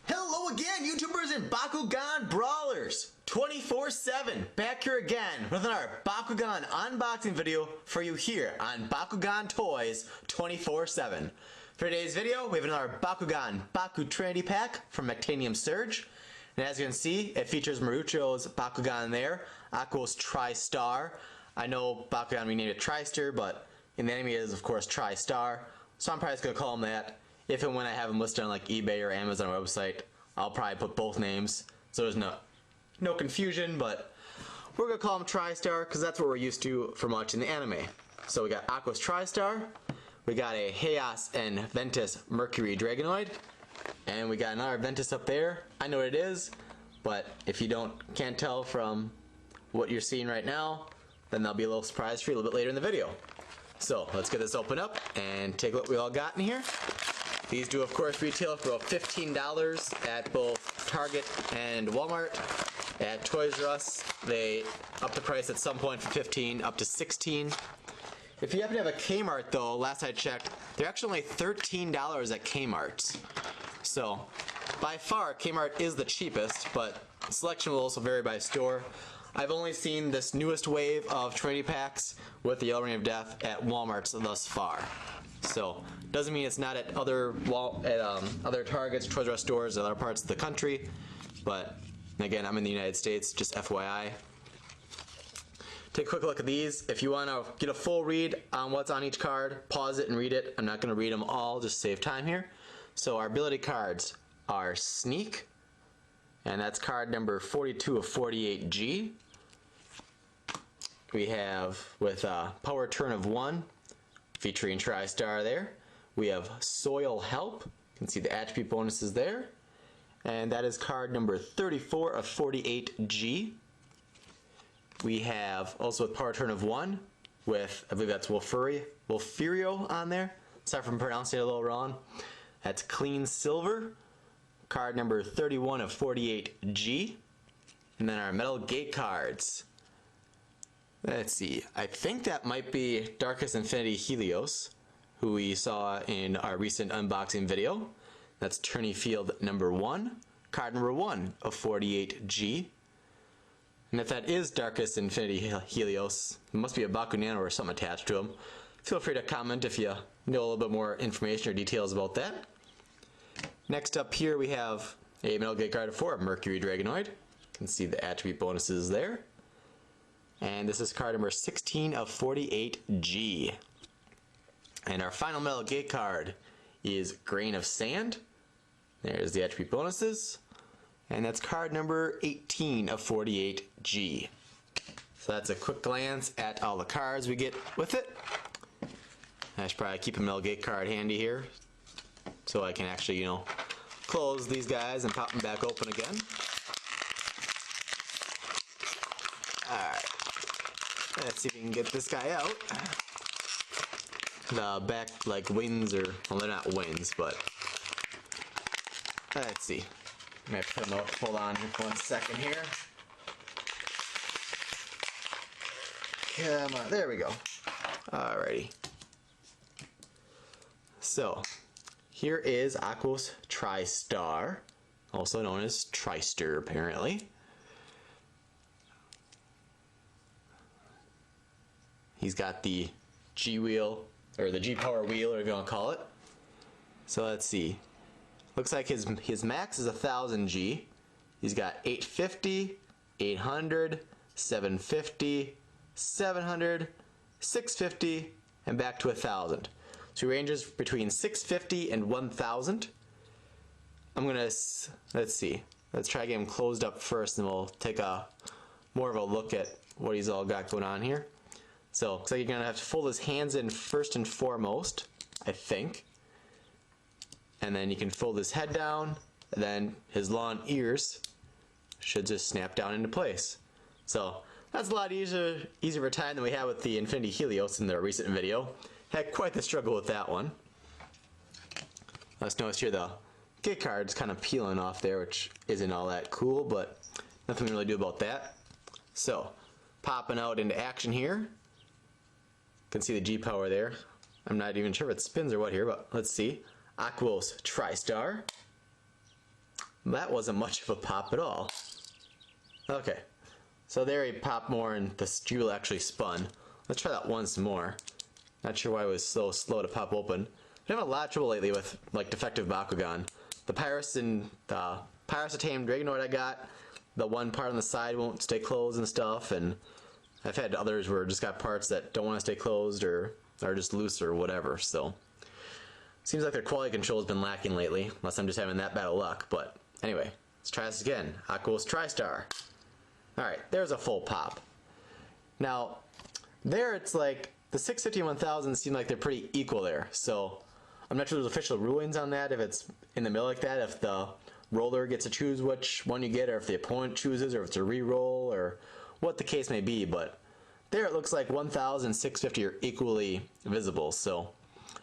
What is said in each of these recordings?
Hello again, YouTubers and Bakugan Brawlers! 24/7, back here again with another Bakugan unboxing video for you here on Bakugan Toys 24/7. For today's video, we have another Bakugan BakuTrinity pack from Mechtanium Surge. And as you can see, it features Marucho's Bakugan there, Aquos Tristar. I know Bakugan renamed it Trister, but in the anime it is of course Tristar. So I'm probably just going to call him that. If and when I have them listed on like eBay or Amazon website, I'll probably put both names, so there's no confusion, but we're going to call him Tristar because that's what we're used to for much in the anime. So we got Aquos Tristar, we got a Chaos and Ventus Mercury Dragonoid, and we got another Ventus up there. I know what it is, but if you can't tell from what you're seeing right now, then there'll be a little surprise for you a little bit later in the video. So let's get this open up and take a look what we all got in here. These do of course retail for about $15 at both Target and Walmart. At Toys R Us they up the price at some point from $15 up to $16. If you happen to have a Kmart though, last I checked, they're actually only $13 at Kmart. So by far Kmart is the cheapest, but selection will also vary by store. I've only seen this newest wave of Trinity packs with the Yellow Ring of Death at Walmart thus far. So doesn't mean it's not at other Targets, Toys R Us stores, in other parts of the country. But again, I'm in the United States, just FYI. Take a quick look at these. If you want to get a full read on what's on each card, pause it and read it. I'm not going to read them all, just save time here. So our ability cards are Sneak, and that's card number 42 of 48G. We have with Power Turn of 1, featuring Tristar there. We have Soil Help. You can see the attribute bonuses there. And that is card number 34 of 48G. We have also with Power Turn of 1 with, I believe that's Wolferio on there. Sorry if I'm pronouncing it a little wrong. That's Clean Silver. Card number 31 of 48G. And then our Metal Gate cards. Let's see, I think that might be Darkest Infinity Helios, who we saw in our recent unboxing video. That's Tourney Field number 1, card number 1 of 48G. And if that is Darkest Infinity Helios, it must be a Bakugan or something attached to him. Feel free to comment if you know a little bit more information or details about that. Next up here we have a Metal Gate card for Mercury Dragonoid. You can see the attribute bonuses there. And this is card number 16 of 48G. And our final Metal Gate card is Grain of Sand. There's the attribute bonuses. And that's card number 18 of 48G. So that's a quick glance at all the cards we get with it. I should probably keep a Metal Gate card handy here, so I can actually, close these guys and pop them back open again. Alright. Let's see if we can get this guy out. The back wings are, well, they're not wings, but let's see. I might put them out. Hold on for 1 second here. Come on, there we go. Alrighty. So, here is Aquos Tristar, also known as Trister apparently. He's got the G wheel, or the G power wheel, or if you want to call it. So let's see. Looks like his max is 1000 G. He's got 850, 800, 750, 700, 650, and back to 1000. So he ranges between 650 and 1000. I'm gonna, let's see. Let's try to get him closed up first, and we'll take more of a look at what he's all got going on here. So, looks like you're going to have to fold his hands in first and foremost, I think. And then you can fold his head down, and then his long ears should just snap down into place. So, that's a lot easier for time than we had with the Infinity Helios in the recent video. Had quite the struggle with that one. Let's notice here the gate card's kind of peeling off there, which isn't all that cool, but nothing we can really do about that. So, popping out into action here. Can see the G power there. I'm not even sure if it spins or what here, but let's see. Aquos Tristar. That wasn't much of a pop at all. Okay, so there he popped more and the jewel actually spun. Let's try that once more. Not sure why it was so slow to pop open. I've had a lot of trouble lately with like defective Bakugan. The Pyrus and the Tame Dragonoid I got, the one part on the side won't stay closed and stuff, and I've had others where just got parts that don't want to stay closed or are just loose or whatever, so seems like their quality control has been lacking lately, unless I'm just having that bad of luck. But anyway, let's try this again. Aquos Tristar. Alright, there's a full pop. Now, there it's like the 650 and 1000 seem like they're pretty equal there, so I'm not sure there's official rulings on that, if it's in the middle like that, if the roller gets to choose which one you get, or if the opponent chooses, or if it's a re-roll, or what the case may be. But there it looks like 1000 and 650 are equally visible, so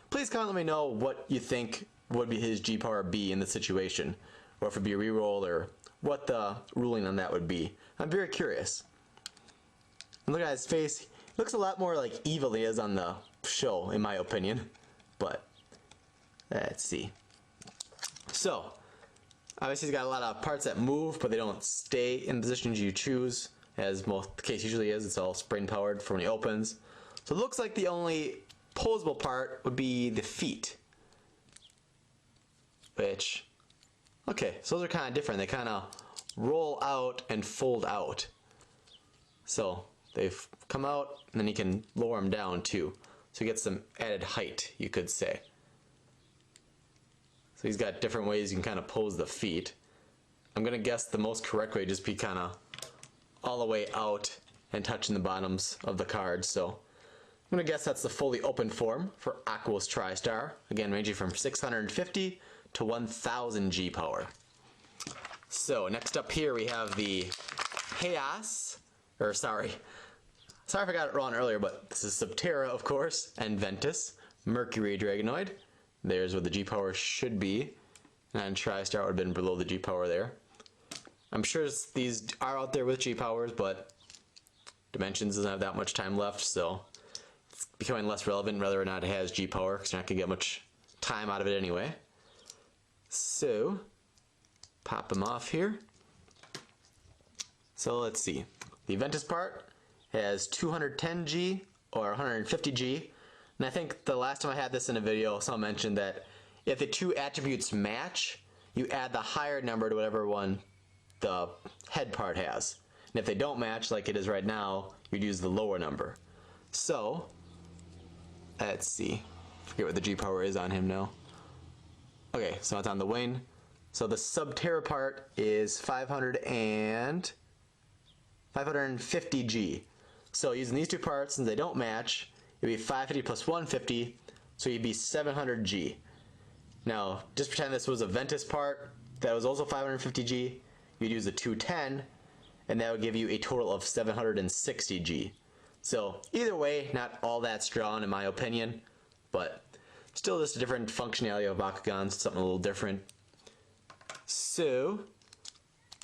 please comment, let me know what you think would be his G power be in this situation, or if it'd be a re-roll, or what the ruling on that would be. I'm very curious. And look at his face, he looks a lot more like evil than he is on the show, in my opinion. But let's see. So obviously he's got a lot of parts that move, but they don't stay in positions you choose, as most the case usually is. It's all spring powered for when he opens. So it looks like the only posable part would be the feet, which, okay, so those are kind of different. They kind of roll out and fold out. So they've come out, and then you can lower them down too, so you get some added height, you could say. So he's got different ways you can kind of pose the feet. I'm gonna guess the most correct way would just be kind of all the way out and touching the bottoms of the cards. So I'm gonna guess that's the fully open form for Aquos Tristar. Again, ranging from 650 to 1000 G power. So next up here we have the Chaos, or sorry if I got it wrong earlier, but this is Subterra, of course, and Ventus Mercury Dragonoid. There's what the G power should be, and Tristar would have been below the G power there. I'm sure these are out there with G powers, but Dimensions doesn't have that much time left, so it's becoming less relevant whether or not it has G power, because you're not going to get much time out of it anyway. So pop them off here. So let's see. The Ventus part has 210G or 150G. And I think the last time I had this in a video, someone mentioned that if the two attributes match, you add the higher number to whatever one the head part has. And if they don't match, like it is right now, you'd use the lower number. So, let's see. Forget what the G power is on him now. Okay, so it's on the wing. So the Subterra part is 550G. So using these two parts, since they don't match, it would be 550 plus 150, so you'd be 700G. Now, just pretend this was a Ventus part that was also 550G. You'd use a 210, and that would give you a total of 760G. So either way, not all that strong in my opinion, but still just a different functionality of Bakugans, something a little different. So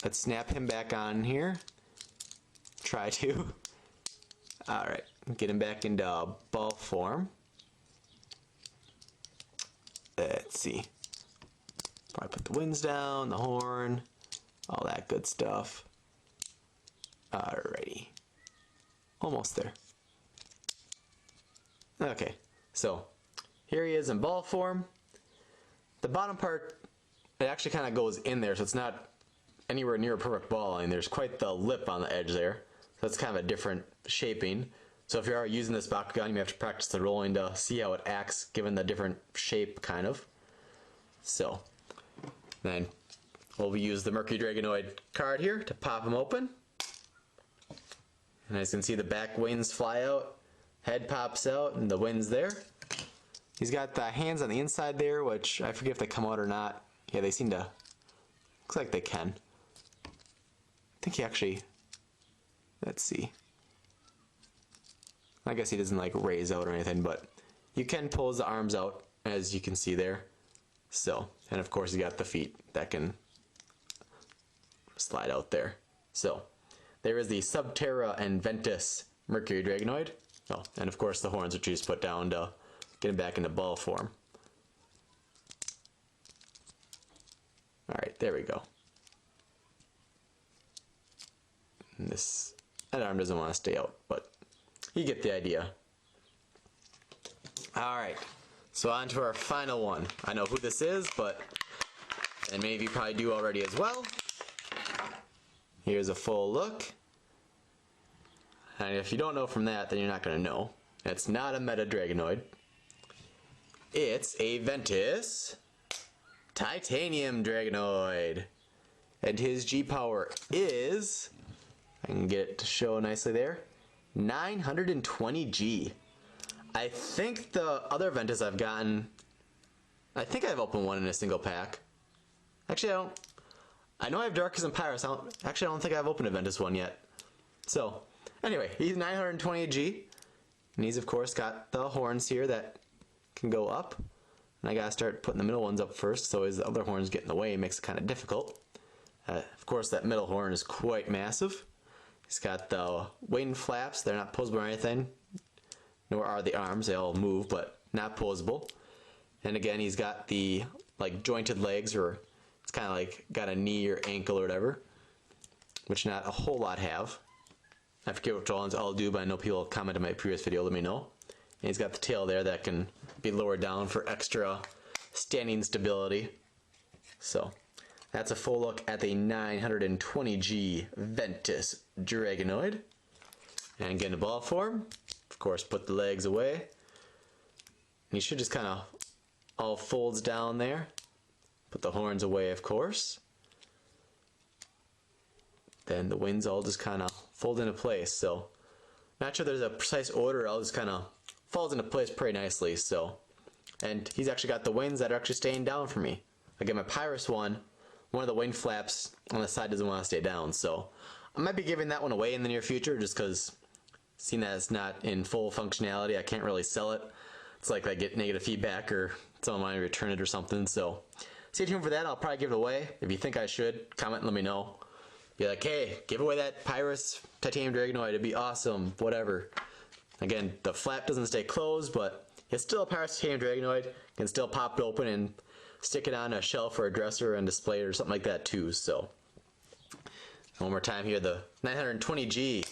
let's snap him back on here. Try to. Alright, get him back into ball form. Let's see. Probably put the wings down, the horn, all that good stuff. Alrighty. Almost there. Okay, so here he is in ball form. The bottom part, it actually kind of goes in there, so it's not anywhere near a perfect ball, and there's quite the lip on the edge there. So that's kind of a different shaping. So if you are using this Bakugan, you have to practice the rolling to see how it acts given the different shape, kind of. So then we'll use the Mercury Dragonoid card here to pop him open. And as you can see, the back wings fly out, head pops out, and the wings there. He's got the hands on the inside there, which I forget if they come out or not. Yeah, they seem to, looks like they can. I think he actually, let's see. I guess he doesn't like raise out or anything, but you can pull the arms out, as you can see there. So, and of course you got the feet that can slide out there. So, there is the Subterra and Ventus Mercury Dragonoid. Oh, and of course the horns, which you just put down to get him back into ball form. Alright, there we go. And that arm doesn't want to stay out, but you get the idea. Alright, so on to our final one. I know who this is, and many of you probably do already as well. Here's a full look. And if you don't know from that, then you're not going to know. It's not a Meta Dragonoid. It's a Ventus Titanium Dragonoid. And his G power is, I can get it to show nicely there, 920 G. I think the other Ventus I've gotten, I think I've opened one in a single pack. Actually, I know I have Darkus and Pyrus. I don't think I've opened a Ventus one yet. So, anyway, he's 920 G. And he's, of course, got the horns here that can go up. And I gotta start putting the middle ones up first, so as the other horns get in the way, it makes it kind of difficult. Of course, that middle horn is quite massive. He's got the wing flaps. They're not posable or anything. Nor are the arms. They all move, but not posable. And again, he's got the like jointed legs, or it's kind of like got a knee or ankle or whatever, which not a whole lot have. I forget which ones all do, but I know people commented in my previous video, let me know. And he's got the tail there that can be lowered down for extra standing stability. So that's a full look at the 920G Ventus Dragonoid. And get in ball form. Of course, put the legs away. And he should just kind of all folds down there. Put the horns away, of course. Then the wings all just kind of fold into place. So, not sure there's a precise order. It all just kind of falls into place pretty nicely. So, and he's actually got the wings that are actually staying down for me. Again, my Pyrus one of the wing flaps on the side doesn't want to stay down. So, I might be giving that one away in the near future, just because, seeing that it's not in full functionality, I can't really sell it. It's like I get negative feedback or someone might return it or something. So, stay tuned for that. I'll probably give it away. If you think I should, comment and let me know. Be like, hey, give away that Pyrus Titanium Dragonoid, it'd be awesome, whatever. Again, the flap doesn't stay closed, but it's still a Pyrus Titanium Dragonoid. You can still pop it open and stick it on a shelf or a dresser and display it or something like that too. So, one more time here, the 920G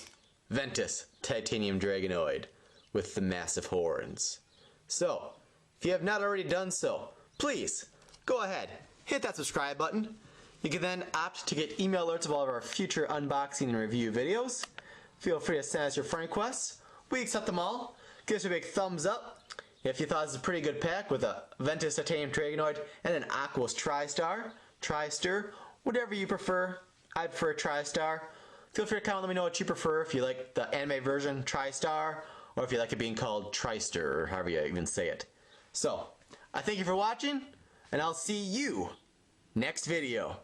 Ventus Titanium Dragonoid with the massive horns. So, if you have not already done so, please go ahead, hit that subscribe button. You can then opt to get email alerts of all of our future unboxing and review videos. Feel free to send us your friend requests. We accept them all. Give us a big thumbs up if you thought this was a pretty good pack with a Ventus Titanium Dragonoid and an Aquos Tristar, Trister, whatever you prefer. I prefer Tristar. Feel free to comment and let me know what you prefer, if you like the anime version, Tristar, or if you like it being called Trister, or however you even say it. So, I thank you for watching, and I'll see you next video.